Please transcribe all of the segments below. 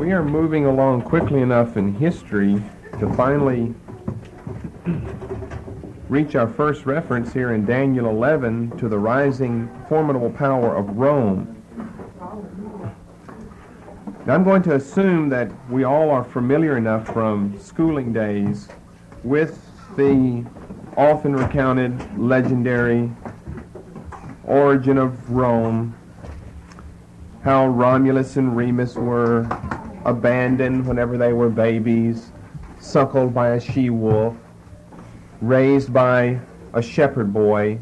we are moving along quickly enough in history to finally reach our first reference here in Daniel 11 to the rising formidable power of Rome. Now, I'm going to assume that we all are familiar enough from schooling days with the often recounted legendary origin of Rome, how Romulus and Remus were abandoned whenever they were babies, suckled by a she-wolf, raised by a shepherd boy,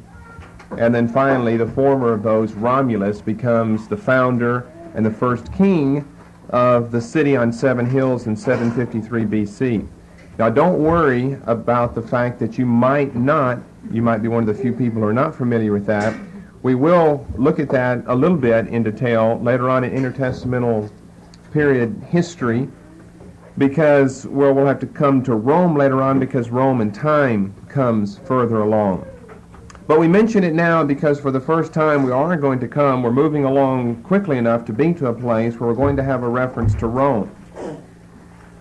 and then finally the former of those, Romulus, becomes the founder and the first king of the city on 7 hills in 753 BC. Now, don't worry about the fact that you might be one of the few people who are not familiar with that. We will look at that a little bit in detail later on in intertestamental period history, because we'll have to come to Rome later on, because Rome in time comes further along. But we mention it now because for the first time we're moving along quickly enough to be to a place where we're going to have a reference to Rome.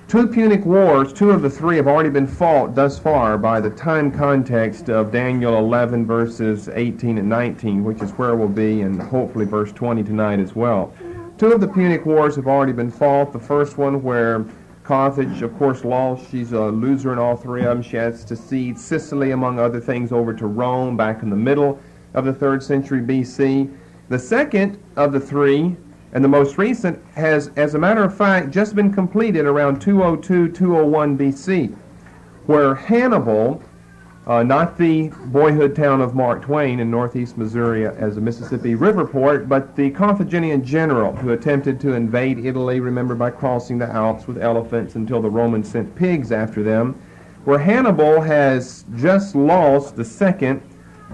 2 Punic Wars, 2 of the 3 have already been fought thus far by the time context of Daniel 11 verses 18 and 19, which is where we'll be, and hopefully verse 20 tonight as well. 2 of the Punic Wars have already been fought. The first one where Carthage, of course, lost. She's a loser in all 3 of them. She has to cede Sicily, among other things, over to Rome back in the middle of the 3rd century BC. The second of the 3, and the most recent, has, as a matter of fact, just been completed around 202-201 BC, where Hannibal, not the boyhood town of Mark Twain in northeast Missouri as a Mississippi River port, but the Carthaginian general who attempted to invade Italy, remember, by crossing the Alps with elephants until the Romans sent pigs after them, where Hannibal has just lost the second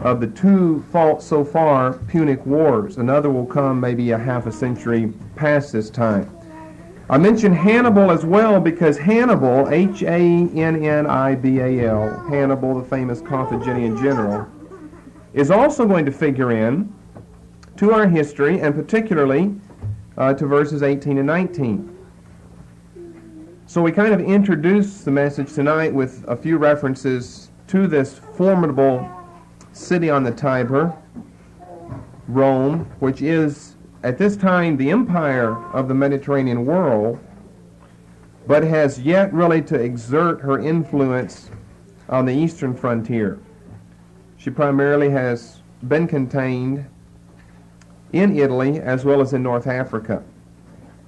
of the 2 fought so far Punic Wars. Another will come maybe a half a century past this time. I mention Hannibal as well because Hannibal, Hannibal, Hannibal, the famous Carthaginian general, is also going to figure in to our history, and particularly to verses 18 and 19. So we kind of introduce the message tonight with a few references to this formidable city on the Tiber, Rome, which is at this time the empire of the Mediterranean world, but has yet really to exert her influence on the eastern frontier. She primarily has been contained in Italy as well as in North Africa.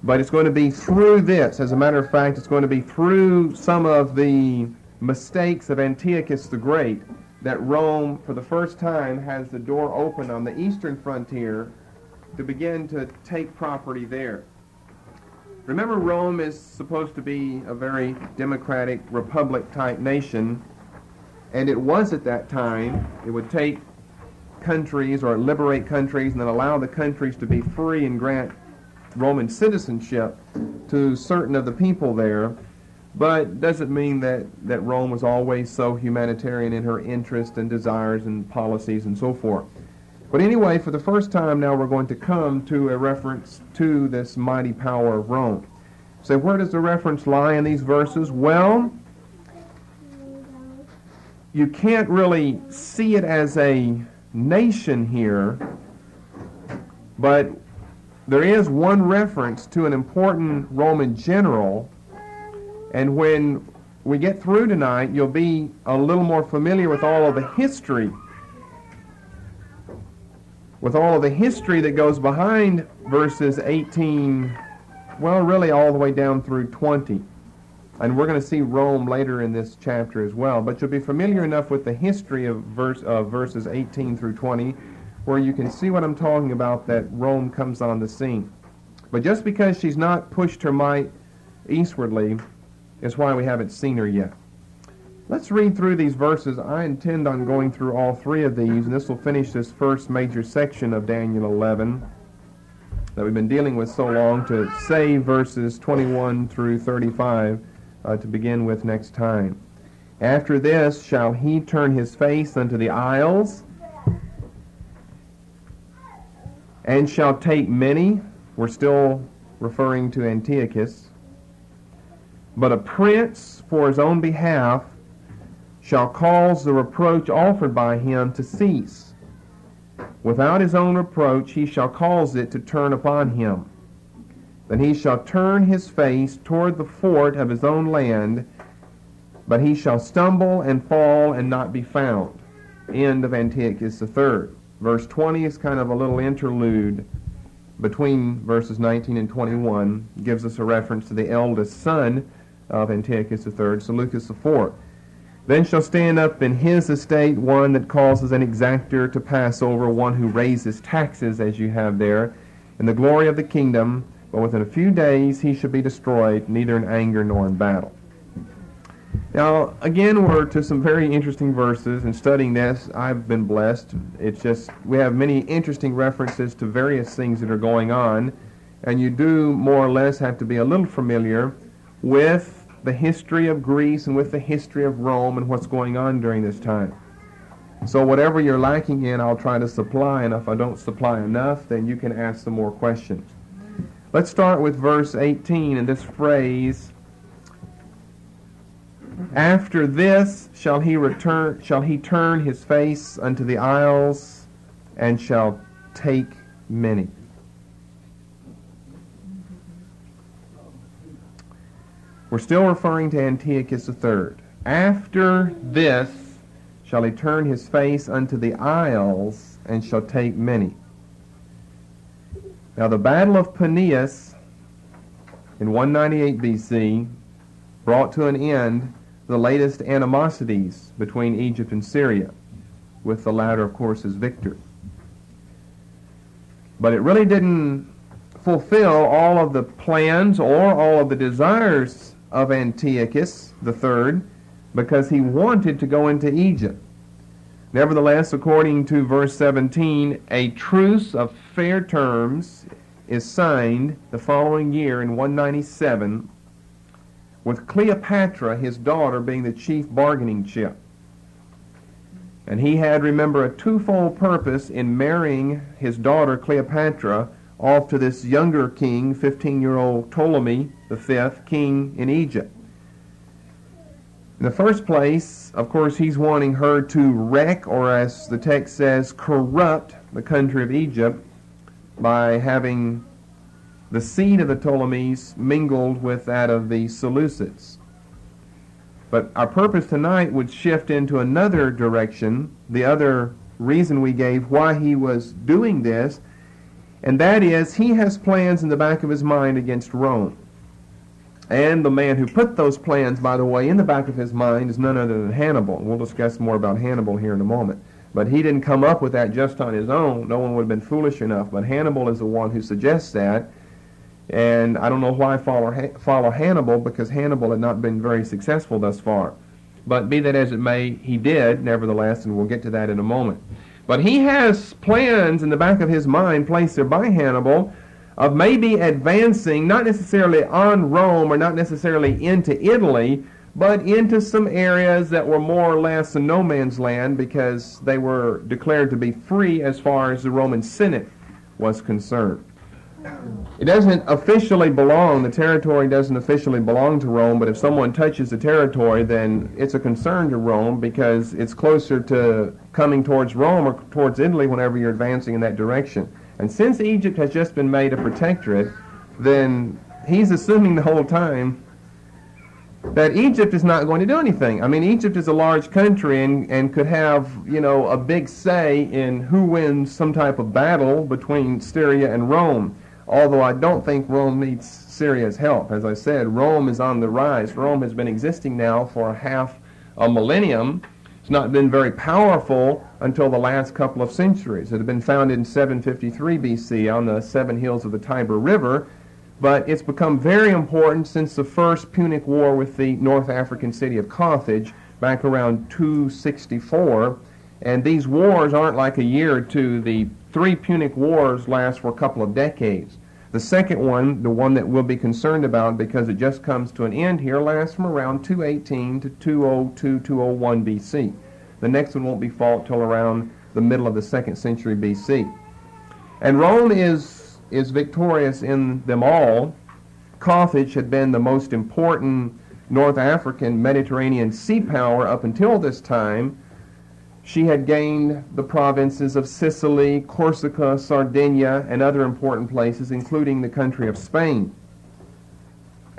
But it's going to be through this, as a matter of fact, it's going to be through some of the mistakes of Antiochus the Great that Rome, for the first time, has the door open on the eastern frontier to begin to take property there. Remember, Rome is supposed to be a very democratic, republic-type nation, and it was at that time. It would take countries or liberate countries and then allow the countries to be free and grant Roman citizenship to certain of the people there, but doesn't mean that Rome was always so humanitarian in her interests and desires and policies and so forth. But anyway, for the first time now we're going to come to a reference to this mighty power of Rome. So where does the reference lie in these verses? Well, you can't really see it as a nation here, but there is one reference to an important Roman general, and when we get through tonight, you'll be a little more familiar with all of the history that goes behind verses 18, well, really all the way down through 20. And we're going to see Rome later in this chapter as well. But you'll be familiar enough with the history of verses 18 through 20 where you can see what I'm talking about, that Rome comes on the scene. But just because she's not pushed her might eastwardly is why we haven't seen her yet. Let's read through these verses. I intend on going through all 3 of these, and this will finish this first major section of Daniel 11 that we've been dealing with so long, to save verses 21 through 35 to begin with next time. After this shall he turn his face unto the isles, and shall take many. We're still referring to Antiochus. But a prince for his own behalf shall cause the reproach offered by him to cease. Without his own reproach he shall cause it to turn upon him. Then he shall turn his face toward the fort of his own land, but he shall stumble and fall and not be found. End of Antiochus III. Verse 20 is kind of a little interlude between verses 19 and 21. It gives us a reference to the eldest son of Antiochus III, Seleucus IV. Then shall stand up in his estate one that causes an exactor to pass over, one who raises taxes, as you have there, in the glory of the kingdom, but within a few days he shall be destroyed, neither in anger nor in battle. Now, again, we're to some very interesting verses. In studying this, I've been blessed. It's just, we have many interesting references to various things that are going on, and you do more or less have to be a little familiar with the history of Greece and with the history of Rome and what's going on during this time. So whatever you're lacking in, I'll try to supply, and if I don't supply enough, then you can ask some more questions. Let's start with verse 18 and this phrase, after this shall he turn his face unto the isles and shall take many. We're still referring to Antiochus III. After this shall he turn his face unto the isles and shall take many. Now the battle of Paneas in 198 BC brought to an end the latest animosities between Egypt and Syria, with the latter, of course, as victor. But it really didn't fulfill all of the plans or all of the desires of Antiochus III, because he wanted to go into Egypt. Nevertheless, according to verse 17, a truce of fair terms is signed the following year in 197, with Cleopatra, his daughter, being the chief bargaining chip. And he had, remember, a twofold purpose in marrying his daughter Cleopatra off to this younger king, 15-year-old Ptolemy V, king in Egypt. In the first place, of course, he's wanting her to wreck, or as the text says, corrupt the country of Egypt by having the seed of the Ptolemies mingled with that of the Seleucids. But our purpose tonight would shift into another direction, the other reason we gave why he was doing this, and that is he has plans in the back of his mind against Rome. And the man who put those plans, by the way, in the back of his mind is none other than Hannibal. We'll discuss more about Hannibal here in a moment. But he didn't come up with that just on his own. No one would have been foolish enough. But Hannibal is the one who suggests that. And I don't know why follow Hannibal, because Hannibal had not been very successful thus far. But be that as it may, he did, nevertheless, and we'll get to that in a moment. But he has plans in the back of his mind placed there by Hannibal of maybe advancing, not necessarily on Rome or not necessarily into Italy, but into some areas that were more or less a no man's land, because they were declared to be free as far as the Roman Senate was concerned. It doesn't officially belong, the territory doesn't officially belong to Rome, but if someone touches the territory, then it's a concern to Rome, because it's closer to coming towards Rome or towards Italy whenever you're advancing in that direction. And since Egypt has just been made a protectorate, then he's assuming the whole time that Egypt is not going to do anything. I mean, Egypt is a large country and could have, a big say in who wins some type of battle between Syria and Rome. Although I don't think Rome needs Syria's help. As I said, Rome is on the rise. Rome has been existing now for half a millennium. It's not been very powerful until the last couple of centuries. It had been founded in 753 BC on the seven hills of the Tiber River, but it's become very important since the first Punic War with the North African city of Carthage back around 264. And these wars aren't like a year or two. The three Punic Wars last for a couple of decades. The second one, the one that we'll be concerned about because it just comes to an end here, lasts from around 218 to 202, 201 BC. The next one won't be fought till around the middle of the 2nd century BC. And Rome is victorious in them all. Carthage had been the most important North African Mediterranean sea power up until this time. She had gained the provinces of Sicily, Corsica, Sardinia, and other important places, including the country of Spain.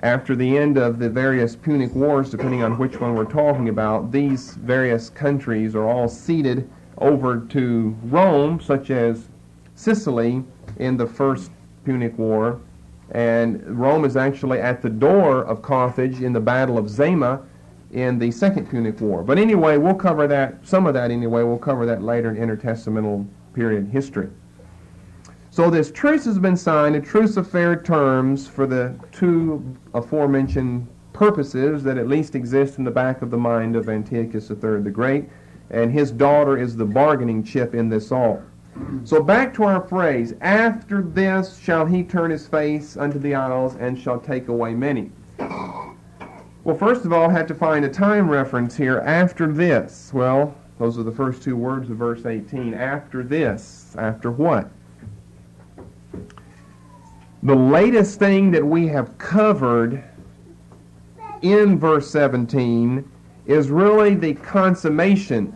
After the end of the various Punic Wars, depending on which one we're talking about, these various countries are all ceded over to Rome, such as Sicily in the First Punic War, and Rome is actually at the door of Carthage in the Battle of Zama in the Second Punic War. But anyway, we'll cover that, some of that anyway, we'll cover that later in intertestamental period history. So this truce has been signed, a truce of fair terms for the two aforementioned purposes that at least exist in the back of the mind of Antiochus III the Great, and his daughter is the bargaining chip in this all. So back to our phrase, after this shall he turn his face unto the isles and shall take away many. Well, first of all, I had to find a time reference here. After this, well, those are the first two words of verse 18. After this, after what? The latest thing that we have covered in verse 17 is really the consummation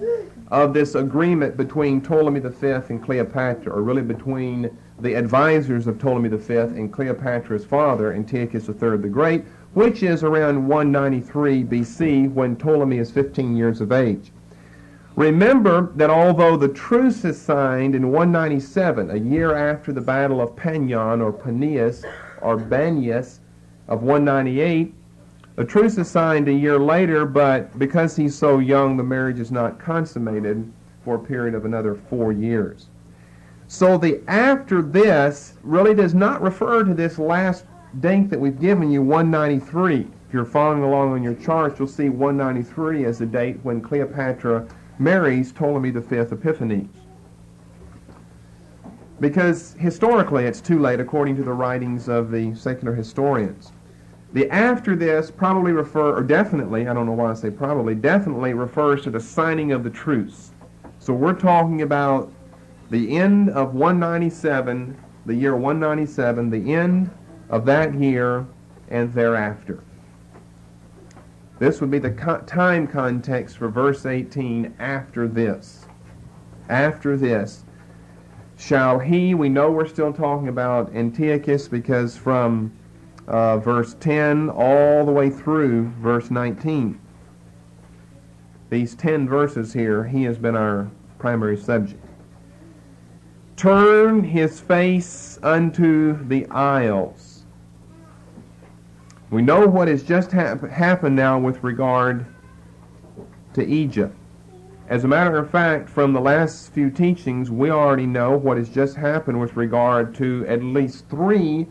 of this agreement between Ptolemy V and Cleopatra, or really between the advisors of Ptolemy V and Cleopatra's father, Antiochus III the Great, which is around 193 BC, when Ptolemy is 15 years of age. Remember that although the truce is signed in 197, a year after the Battle of Panion or Paneas or Banias of 198, a truce is signed a year later, but because he's so young, the marriage is not consummated for a period of another 4 years. So the after this really does not refer to this last date that we've given you, 193. If you're following along on your chart, you'll see 193 as the date when Cleopatra marries Ptolemy V Epiphanes. Because historically it's too late, according to the writings of the secular historians. The after this probably or definitely, I don't know why I say probably, definitely refers to the signing of the truce. So we're talking about the end of 197, the year 197, the end of that year and thereafter. This would be the time context for verse 18, after this. After this shall he, we know we're still talking about Antiochus because from verse 10 all the way through verse 19. These 10 verses here, he has been our primary subject. Turn his face unto the isles. We know what has just happened now with regard to Egypt. As a matter of fact, from the last few teachings, we already know what has just happened with regard to at least 3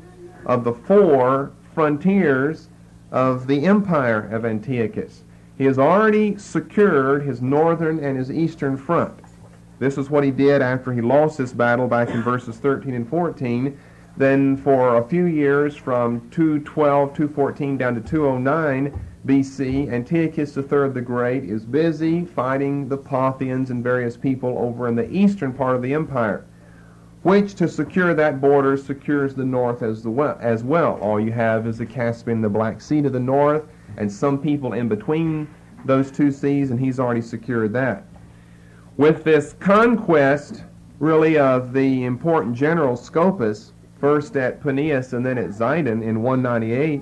of the 4 frontiers of the empire of Antiochus. He has already secured his northern and his eastern front. This is what he did after he lost this battle back in verses 13 and 14. Then for a few years, from 212, 214 down to 209 BC, Antiochus III the Great is busy fighting the Parthians and various people over in the eastern part of the empire, which, to secure that border, secures the north as well. All you have is the Caspian and the Black Sea to the north, and some people in between those two seas, and he's already secured that. With this conquest, really, of the important general Scopas, first at Paneas and then at Zidon in 198,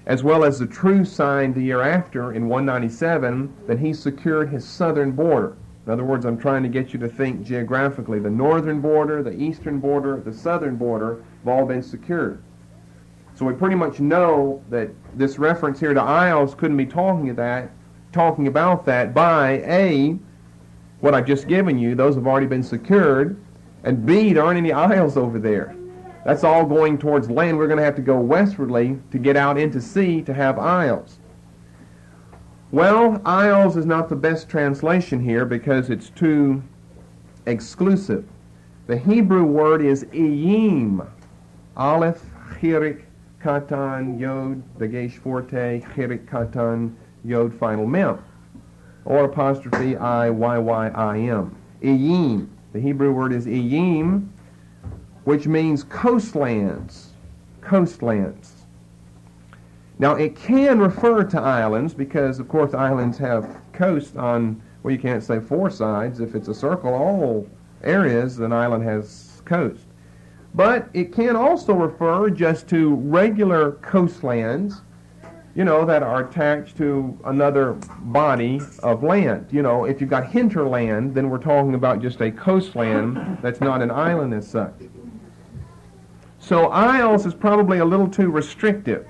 as well as the truce signed the year after in 197, then he secured his southern border. In other words, I'm trying to get you to think geographically. The northern border, the eastern border, the southern border have all been secured. So we pretty much know that this reference here to isles couldn't be talking about that by A, what I've just given you, those have already been secured, and B, there aren't any isles over there. That's all going towards land. We're going to have to go westwardly to get out into sea to have isles. Well, isles is not the best translation here because it's too exclusive. The Hebrew word is iyim. Aleph, chirik, katan, yod, dagesh forte, chirik, katan, yod, final mem. Or apostrophe I-Y-Y-I-M. Iyim. The Hebrew word is iyim, which means coastlands. Coastlands. Now, it can refer to islands because, of course, islands have coasts on, well, you can't say four sides. If it's a circle, all areas, an island has coast. But it can also refer just to regular coastlands, that are attached to another body of land. If you've got hinterland, then we're talking about just a coastland that's not an island as such. So isles is probably a little too restrictive,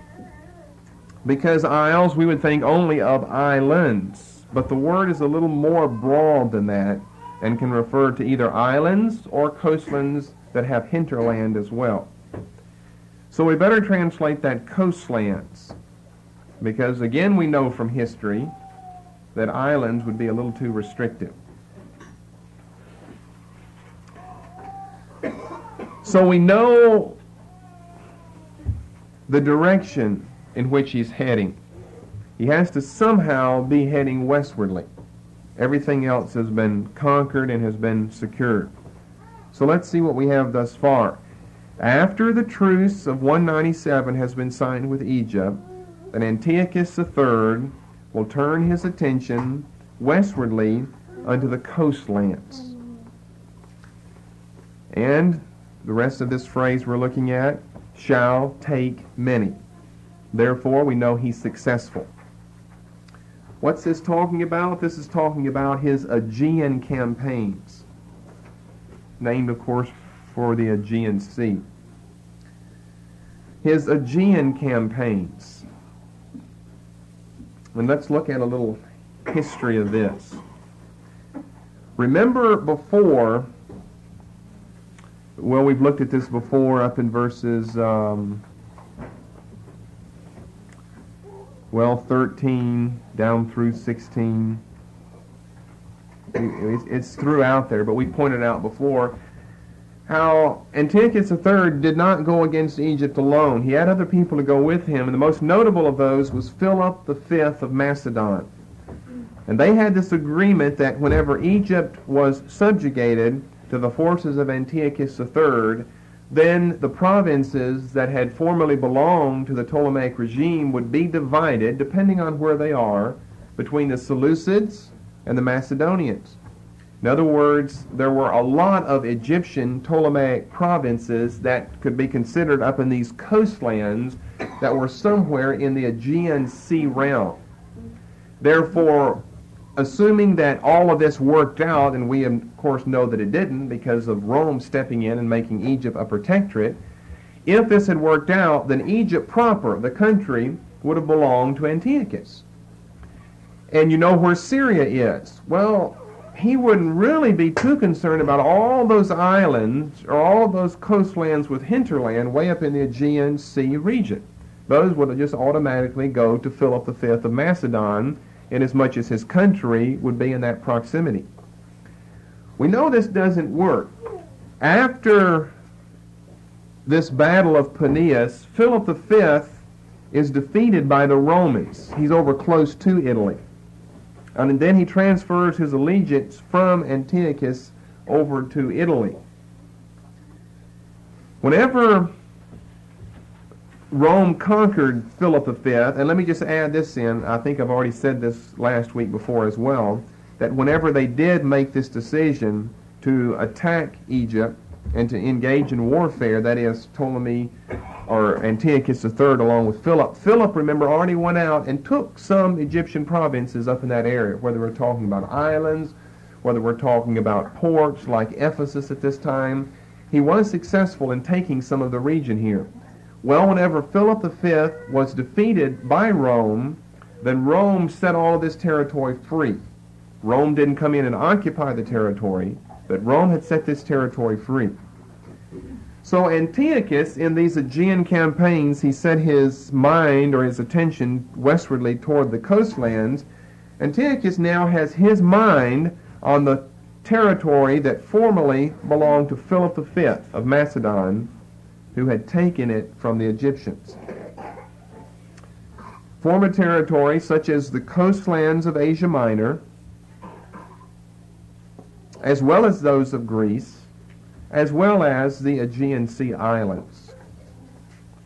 because isles we would think only of islands, but the word is a little more broad than that and can refer to either islands or coastlands that have hinterland as well. So we better translate that coastlands, because again we know from history that islands would be a little too restrictive. So we know the direction in which he's heading. He has to somehow be heading westwardly. Everything else has been conquered and has been secured. So let's see what we have thus far. After the truce of 197 has been signed with Egypt, then Antiochus III will turn his attention westwardly unto the coastlands. And the rest of this phrase we're looking at, shall take many. Therefore, we know he's successful. What's this talking about? This is talking about his Aegean campaigns, named, of course, for the Aegean Sea. His Aegean campaigns. And let's look at a little history of this. Remember before, well, we've looked at this before up in verses 13 down through 16. It's throughout there, but we pointed out before how Antiochus III did not go against Egypt alone. He had other people to go with him, and the most notable of those was Philip V of Macedon. And they had this agreement that whenever Egypt was subjugated to the forces of Antiochus III, then the provinces that had formerly belonged to the Ptolemaic regime would be divided, depending on where they are, between the Seleucids and the Macedonians. In other words, there were a lot of Egyptian Ptolemaic provinces that could be considered up in these coastlands that were somewhere in the Aegean Sea realm. Therefore, assuming that all of this worked out, and we of course know that it didn't because of Rome stepping in and making Egypt a protectorate, if this had worked out, then Egypt proper, the country, would have belonged to Antiochus. And you know where Syria is. Well, he wouldn't really be too concerned about all those islands or all those coastlands with hinterland way up in the Aegean Sea region. Those would just automatically go to Philip V of Macedon, inasmuch as his country would be in that proximity. We know this doesn't work. After this battle of Paneas, Philip V is defeated by the Romans. He's over close to Italy. And then he transfers his allegiance from Antiochus over to Italy. Whenever Rome conquered Philip V, and let me just add this in, I think I've already said this last week before as well, that whenever they did make this decision to attack Egypt and to engage in warfare, that is Ptolemy or Antiochus III along with Philip. Philip, remember, already went out and took some Egyptian provinces up in that area, whether we're talking about islands, whether we're talking about ports like Ephesus at this time. He was successful in taking some of the region here. Well, whenever Philip V was defeated by Rome, then Rome set all of this territory free. Rome didn't come in and occupy the territory, but Rome had set this territory free. So Antiochus, in these Aegean campaigns, he set his mind or his attention westwardly toward the coastlands. Antiochus now has his mind on the territory that formerly belonged to Philip V of Macedon, who had taken it from the Egyptians. Former territory such as the coastlands of Asia Minor, as well as those of Greece, as well as the Aegean Sea islands.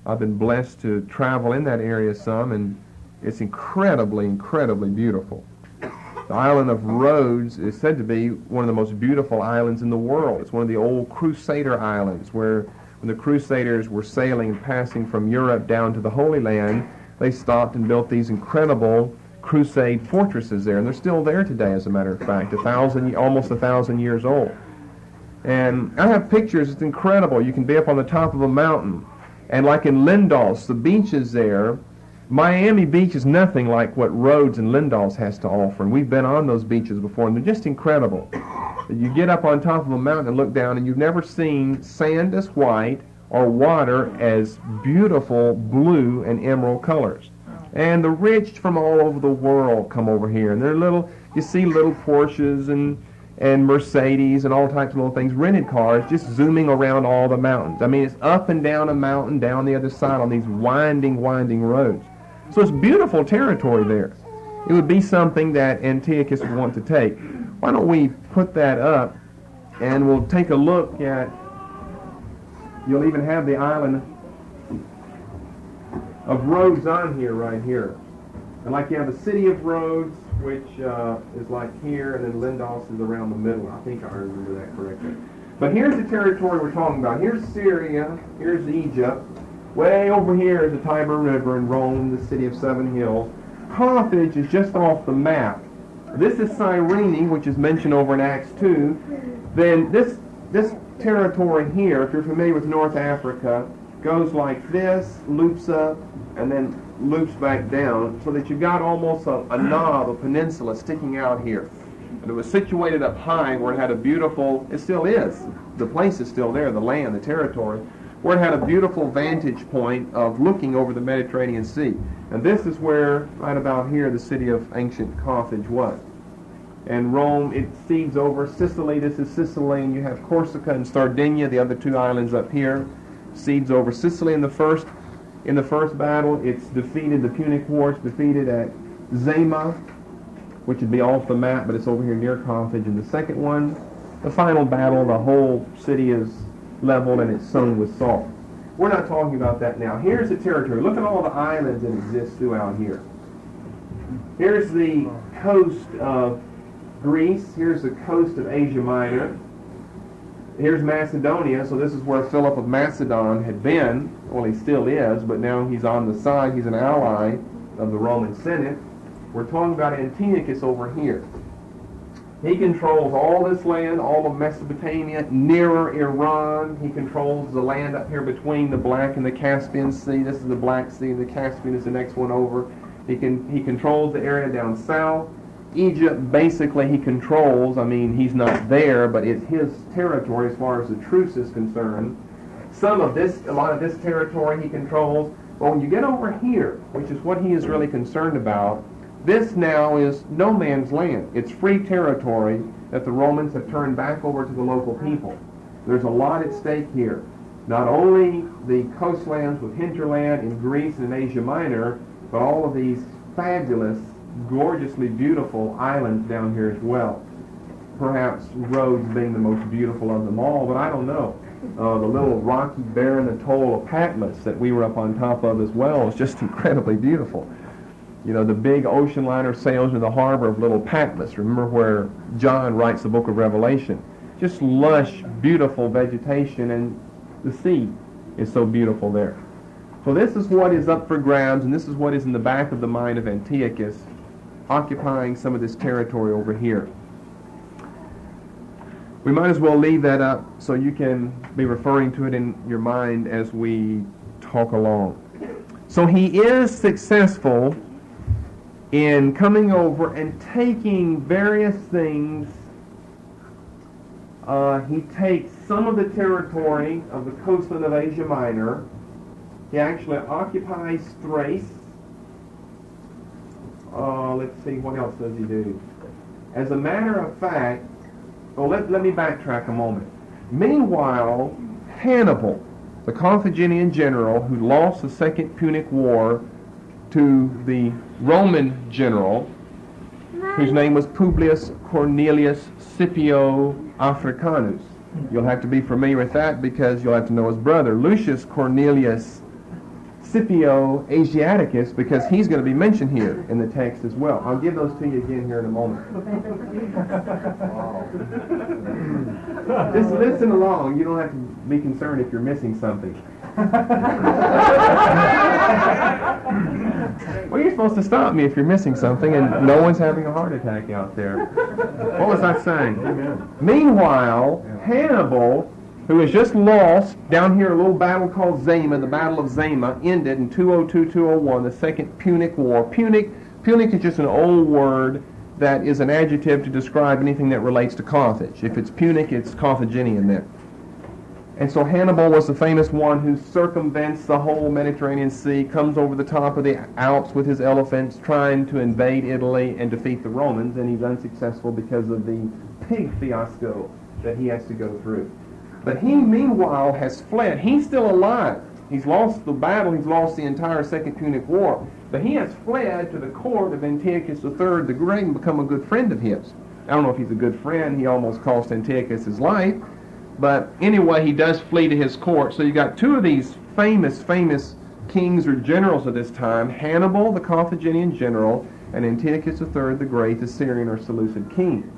I've been blessed to travel in that area some, and it's incredibly, incredibly beautiful. The island of Rhodes is said to be one of the most beautiful islands in the world. It's one of the old Crusader islands where when the Crusaders were sailing and passing from Europe down to the Holy Land, they stopped and built these incredible crusade fortresses there, and they're still there today, as a matter of fact, almost 1,000 years old. And I have pictures. It's incredible. You can be up on the top of a mountain, and like in Lindos, the beaches there, Miami Beach is nothing like what Rhodes and Lindos has to offer, and we've been on those beaches before, and they're just incredible. You get up on top of a mountain and look down, and you've never seen sand as white or water as beautiful blue and emerald colors. And the rich from all over the world come over here, and you see little Porsches and Mercedes and all types of little things, rented cars, just zooming around all the mountains. I mean, it's up and down a mountain, down the other side on these winding, winding roads. So it's beautiful territory there. It would be something that Antiochus would want to take. Why don't we put that up, and we'll take a look at, you'll even have the island of Rhodes on here, right here. And like you have the city of Rhodes, which is like here, and then Lindos is around the middle. I think I remember that correctly. But here's the territory we're talking about. Here's Syria, here's Egypt. Way over here is the Tiber River and Rome, the city of 7 hills. Carthage is just off the map. This is Cyrene, which is mentioned over in Acts 2. Then this territory here, if you're familiar with North Africa, goes like this, loops up, and then loops back down, so that you've got almost a knob, a peninsula sticking out here. And it was situated up high where it had a beautiful, it still is, the place is still there, the land, the territory, where it had a beautiful vantage point of looking over the Mediterranean Sea. And this is where, right about here, the city of ancient Carthage was. And Rome, it feeds over Sicily. This is Sicily, and you have Corsica and Sardinia, the other two islands up here. Seeds over Sicily in the first battle. It's defeated, the Punic War. It's defeated at Zama, which would be off the map, but it's over here near Carthage. In the second one, the final battle, the whole city is leveled and it's sown with salt. We're not talking about that now. Here's the territory. Look at all the islands that exist throughout here. Here's the coast of Greece. Here's the coast of Asia Minor. Here's Macedonia, so this is where Philip of Macedon had been. Well, he still is, but now he's on the side. He's an ally of the Roman Senate. We're talking about Antiochus over here. He controls all this land, all of Mesopotamia, nearer Iran. He controls the land up here between the Black and the Caspian Sea. This is the Black Sea, and the Caspian is the next one over. He controls the area down south. Egypt, basically, he controls. I mean, he's not there, but it's his territory as far as the truce is concerned. A lot of this territory he controls. But when you get over here, which is what he is really concerned about, this now is no man's land. It's free territory that the Romans have turned back over to the local people. There's a lot at stake here. Not only the coastlands with hinterland in Greece and Asia Minor, but all of these fabulous, gorgeously beautiful islands down here as well. Perhaps Rhodes being the most beautiful of them all, but I don't know. The little rocky, barren atoll of Patmos that we were up on top of as well is just incredibly beautiful. You know, the big ocean liner sails in the harbor of little Patmos. Remember where John writes the book of Revelation. Just lush, beautiful vegetation, and the sea is so beautiful there. So this is what is up for grabs, and this is what is in the back of the mind of Antiochus, occupying some of this territory over here. We might as well leave that up so you can be referring to it in your mind as we talk along. So he is successful in coming over and taking various things. He takes some of the territory of the coastland of Asia Minor. He actually occupies Thrace. Let's see, what else does he do? As a matter of fact, let me backtrack a moment. Meanwhile, Hannibal, the Carthaginian general who lost the Second Punic War to the Roman general, whose name was Publius Cornelius Scipio Africanus. You'll have to be familiar with that because you'll have to know his brother, Lucius Cornelius Scipio Asiaticus, because he's going to be mentioned here in the text as well. I'll give those to you again here in a moment. Just listen along. You don't have to be concerned if you're missing something. Well, you're supposed to stop me if you're missing something, and no one's having a heart attack out there. What was I saying? Amen. Meanwhile, Hannibal, who has just lost down here a little battle called Zama, the Battle of Zama, ended in 202-201, the Second Punic War. Punic is just an old word that is an adjective to describe anything that relates to Carthage. If it's Punic, it's Carthaginian then. And so Hannibal was the famous one who circumvents the whole Mediterranean Sea, comes over the top of the Alps with his elephants, trying to invade Italy and defeat the Romans, and he's unsuccessful because of the pig fiasco that he has to go through. But he, meanwhile, has fled. He's still alive. He's lost the battle. He's lost the entire Second Punic War. But he has fled to the court of Antiochus III the Great and become a good friend of his. I don't know if he's a good friend. He almost cost Antiochus his life. But anyway, he does flee to his court. So you got two of these famous kings or generals of this time, Hannibal, the Carthaginian general, and Antiochus III the Great, the Syrian or Seleucid king.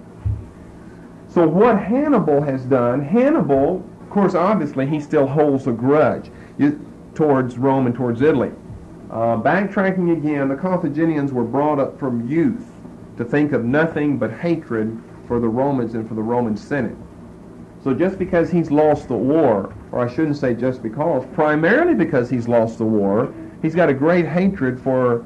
So what Hannibal has done, Hannibal, of course, obviously, he still holds a grudge towards Rome and towards Italy. Backtracking again, the Carthaginians were brought up from youth to think of nothing but hatred for the Romans and for the Roman Senate. So just because he's lost the war, or I shouldn't say just because, primarily because he's lost the war, he's got a great hatred for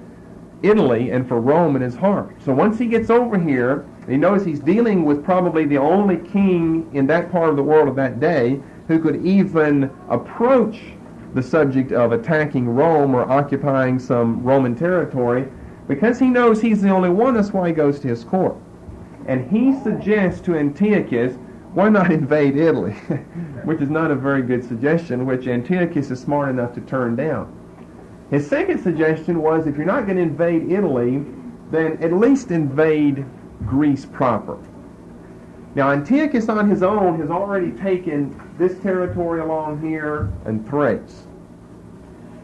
Italy and for Rome in his heart. So once he gets over here, he knows he's dealing with probably the only king in that part of the world of that day who could even approach the subject of attacking Rome or occupying some Roman territory. Because he knows he's the only one, that's why he goes to his court. And he suggests to Antiochus, why not invade Italy? Which is not a very good suggestion, which Antiochus is smart enough to turn down. His second suggestion was, if you're not going to invade Italy, then at least invade Greece proper. Now Antiochus on his own has already taken this territory along here and Thrace.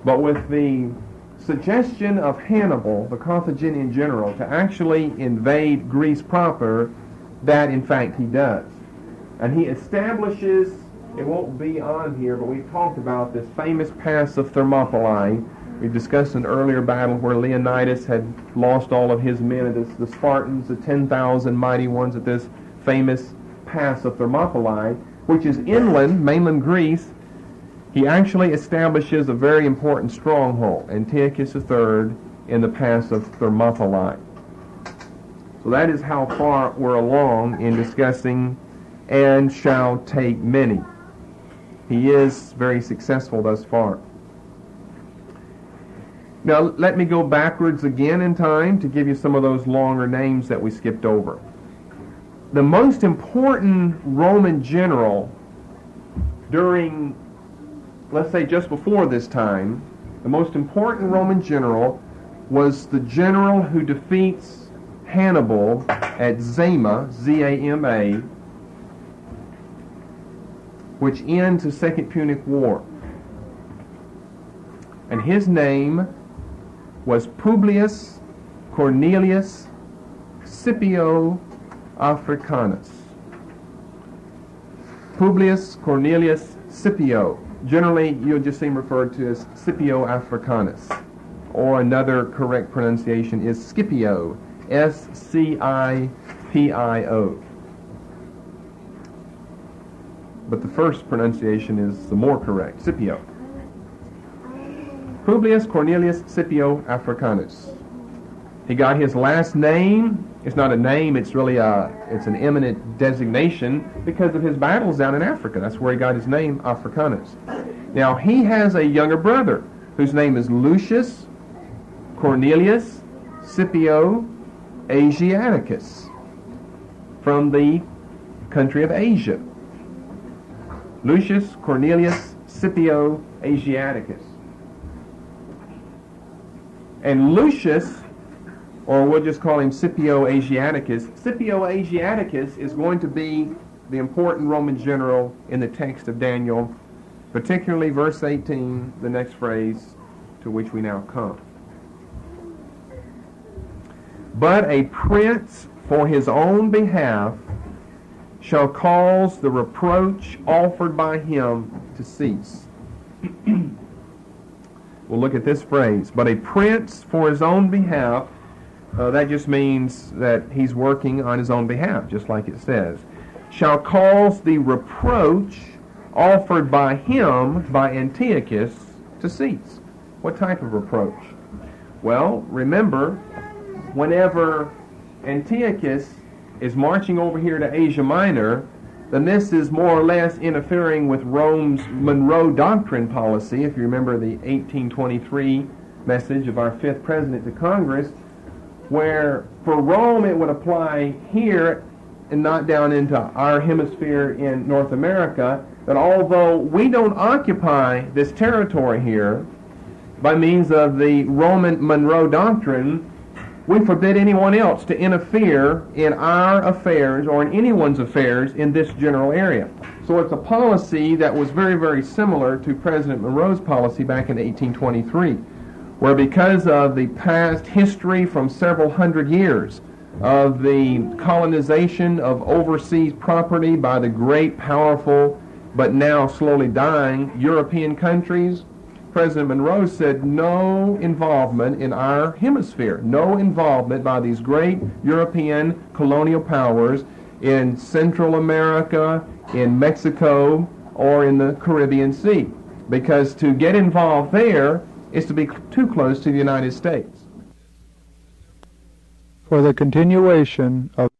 But with the suggestion of Hannibal, the Carthaginian general, to actually invade Greece proper, that in fact he does. And he establishes, it won't be on here, but we've talked about this famous pass of Thermopylae. We've discussed an earlier battle where Leonidas had lost all of his men, and the Spartans, the 10,000 mighty ones at this famous pass of Thermopylae, which is inland, mainland Greece. He actually establishes a very important stronghold, Antiochus III, in the pass of Thermopylae. So that is how far we're along in discussing and shall take many. He is very successful thus far. Now let me go backwards again in time to give you some of those longer names that we skipped over. The most important Roman general during, let's say just before this time, the most important Roman general was the general who defeats Hannibal at Zama, Z-A-M-A, which ends the Second Punic War. And his name was Publius Cornelius Scipio Africanus. Publius Cornelius Scipio. Generally, you'll just see him referred to as Scipio Africanus. Or another correct pronunciation is Scipio. S-C-I-P-I-O. But the first pronunciation is the more correct, Scipio. Publius Cornelius Scipio Africanus. He got his last name. It's not a name, it's really it's an eminent designation because of his battles down in Africa. That's where he got his name, Africanus. Now, he has a younger brother whose name is Lucius Cornelius Scipio Asiaticus from the country of Asia. Lucius Cornelius Scipio Asiaticus. And Lucius, or we'll just call him Scipio Asiaticus, Scipio Asiaticus is going to be the important Roman general in the text of Daniel, particularly verse 18, the next phrase, to which we now come. But a prince for his own behalf shall cause the reproach offered by him to cease. We'll look at this phrase. But a prince for his own behalf, that just means that he's working on his own behalf, just like it says, shall cause the reproach offered by him, by Antiochus, to cease. What type of reproach? Well, remember, whenever Antiochus is marching over here to Asia Minor, then this is more or less interfering with Rome's Monroe Doctrine policy. If you remember the 1823 message of our fifth president to Congress, where for Rome it would apply here and not down into our hemisphere in North America, that although we don't occupy this territory here by means of the Roman Monroe Doctrine, we forbid anyone else to interfere in our affairs or in anyone's affairs in this general area. So it's a policy that was very, very similar to President Monroe's policy back in 1823, where because of the past history from several hundred years of the colonization of overseas property by the great, powerful, but now slowly dying European countries, President Monroe said no involvement in our hemisphere, no involvement by these great European colonial powers in Central America, in Mexico, or in the Caribbean Sea, because to get involved there is to be too close to the United States. For the continuation of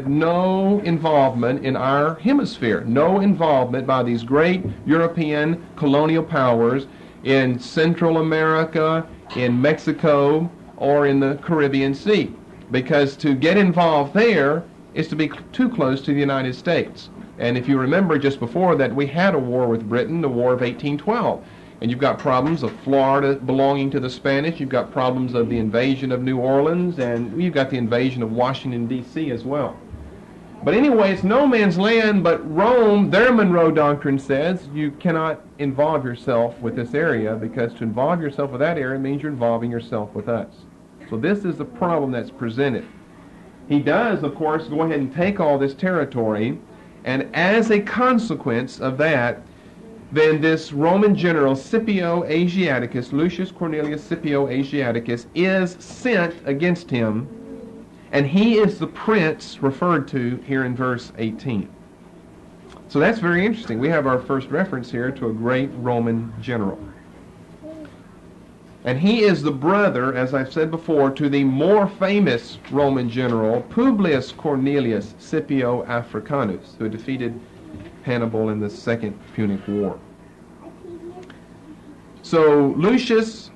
no involvement in our hemisphere, no involvement by these great European colonial powers in Central America, in Mexico, or in the Caribbean Sea, because to get involved there is to be too close to the United States. And if you remember just before that, we had a war with Britain, the War of 1812. And you've got problems of Florida belonging to the Spanish, you've got problems of the invasion of New Orleans, and you've got the invasion of Washington, D.C. as well. But anyway, it's no man's land, but Rome, their Monroe Doctrine says you cannot involve yourself with this area, because to involve yourself with that area means you're involving yourself with us. So this is the problem that's presented. He does, of course, go ahead and take all this territory, and as a consequence of that, then this Roman general Scipio Asiaticus, Lucius Cornelius Scipio Asiaticus, is sent against him, and he is the prince referred to here in verse 18. So that's very interesting. We have our first reference here to a great Roman general. And he is the brother, as I've said before, to the more famous Roman general, Publius Cornelius Scipio Africanus, who defeated Hannibal in the Second Punic War. So Lucius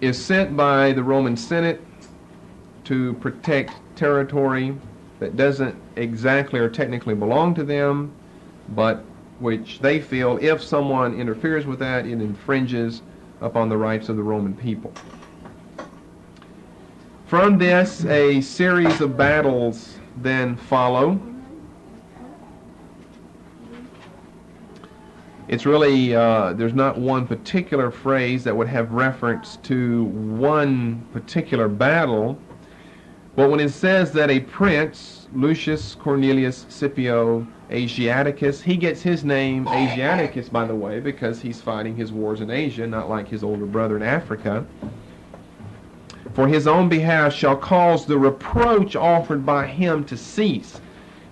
is sent by the Roman Senate to protect territory that doesn't exactly or technically belong to them, but which they feel if someone interferes with that, it infringes upon the rights of the Roman people. From this, a series of battles then follow. It's really, there's not one particular phrase that would have reference to one particular battle, but when it says that a prince, Lucius Cornelius Scipio Asiaticus, he gets his name Asiaticus, by the way, because he's fighting his wars in Asia, not like his older brother in Africa. For his own behalf shall cause the reproach offered by him to cease.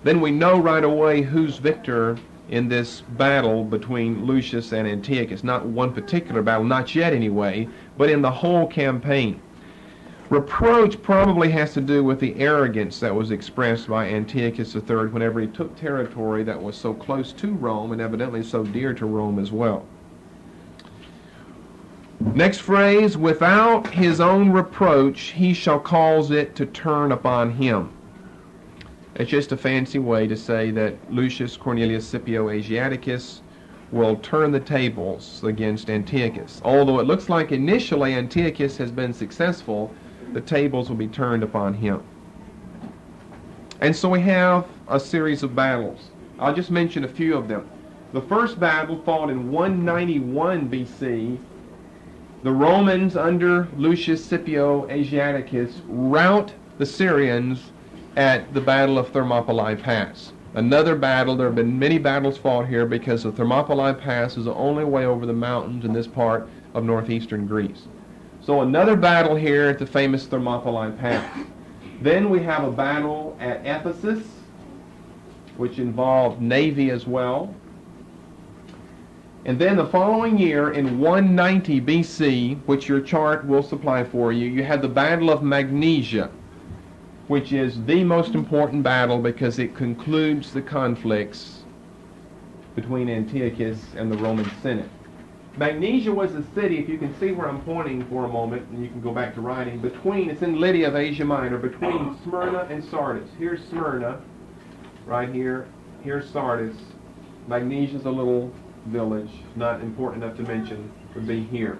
Then we know right away who's victor in this battle between Lucius and Antiochus. Not one particular battle, not yet anyway, but in the whole campaign. Reproach probably has to do with the arrogance that was expressed by Antiochus III whenever he took territory that was so close to Rome and evidently so dear to Rome as well. Next phrase, without his own reproach, he shall cause it to turn upon him. It's just a fancy way to say that Lucius Cornelius Scipio Asiaticus will turn the tables against Antiochus. Although it looks like initially Antiochus has been successful, the tables will be turned upon him. And so we have a series of battles. I'll just mention a few of them. The first battle fought in 191 BC. The Romans under Lucius Scipio Asiaticus rout the Syrians at the Battle of Thermopylae Pass. Another battle. There have been many battles fought here because the Thermopylae Pass is the only way over the mountains in this part of northeastern Greece. So another battle here at the famous Thermopylae Pass. Then we have a battle at Ephesus, which involved navy as well. And then the following year, in 190 BC, which your chart will supply for you, you had the Battle of Magnesia, which is the most important battle because it concludes the conflicts between Antiochus and the Roman Senate. Magnesia was a city, if you can see where I'm pointing for a moment, and you can go back to writing, it's in Lydia of Asia Minor, between Smyrna and Sardis. Here's Smyrna, right here. Here's Sardis. Magnesia's a little village, not important enough to mention, would be here.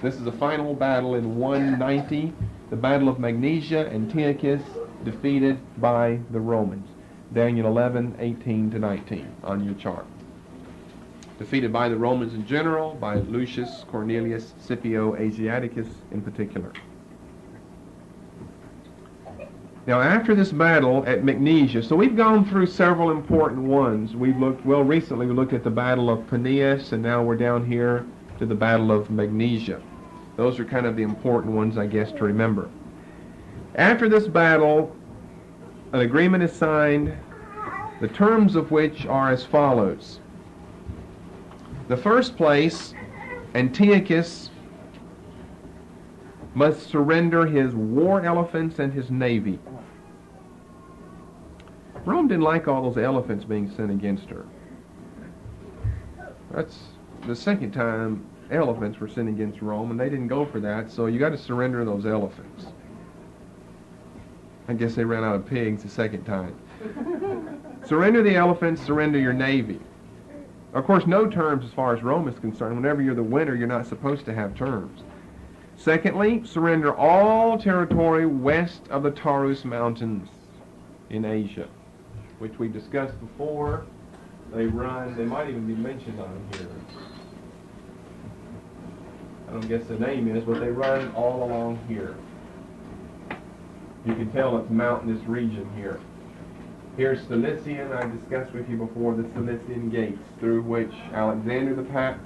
This is the final battle in 190, the Battle of Magnesia, Antiochus defeated by the Romans. Daniel 11:18-19 on your chart. Defeated by the Romans in general, by Lucius Cornelius Scipio Asiaticus in particular. Now after this battle at Magnesia, so we've gone through several important ones. Recently we looked at the Battle of Paneas, and now we're down here to the Battle of Magnesia. Those are kind of the important ones, I guess, to remember. After this battle, an agreement is signed, the terms of which are as follows. The first place, Antiochus must surrender his war elephants and his navy. Rome didn't like all those elephants being sent against her. That's the second time elephants were sent against Rome, and they didn't go for that, so you got to surrender those elephants. I guess they ran out of pigs the second time. Surrender the elephants, surrender your navy. Of course, no terms as far as Rome is concerned. Whenever you're the winner, you're not supposed to have terms. Secondly, surrender all territory west of the Taurus Mountains in Asia, which we discussed before. They might even be mentioned on here. I don't guess the name is, but they run all along here. You can tell it's mountainous region here. Here's Cilician, I discussed with you before, the Cilician gates, through which Alexander